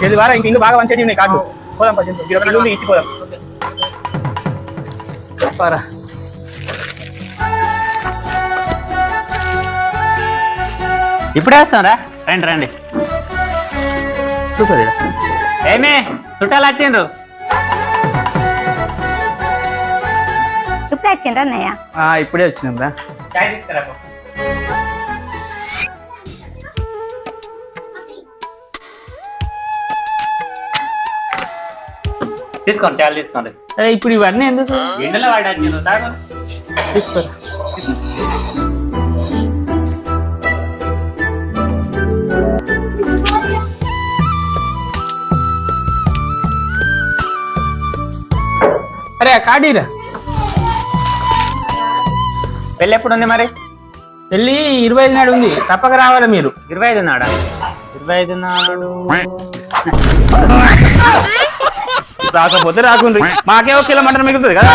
జల్ది వారా, ఇంక బాగా మంచి ఉన్నాయి కాదు. పోదాం 18 ఇచ్చిపోదాం. చెప్పారా ఇప్పుడే వస్తాంరా. రండి రండి. చూసారు ఏమే చుట్టాలు వచ్చిండ్రు. ఇప్పుడే వచ్చిండ్రా అన్నయ్య? ఇప్పుడే వచ్చినాం రా. చాయ్ తీసుకురా. తీసుకోండి, చాలు తీసుకోండి. ఇప్పుడు ఇవన్నీ ఎందుకు? ఎండలో వాడాను తాగు. తీసుకోరా. అరే కాడీరా. పెళ్ళి ఎప్పుడు ఉంది మరి? పెళ్ళి 25 నాడు ఉంది, తప్పక రావాలి మీరు. 25 నాడా? 25 నాడు రాకపోతే రాకుండ్రి, మాకే ఒక కిలో మటన్ మిగులుతుంది కదా.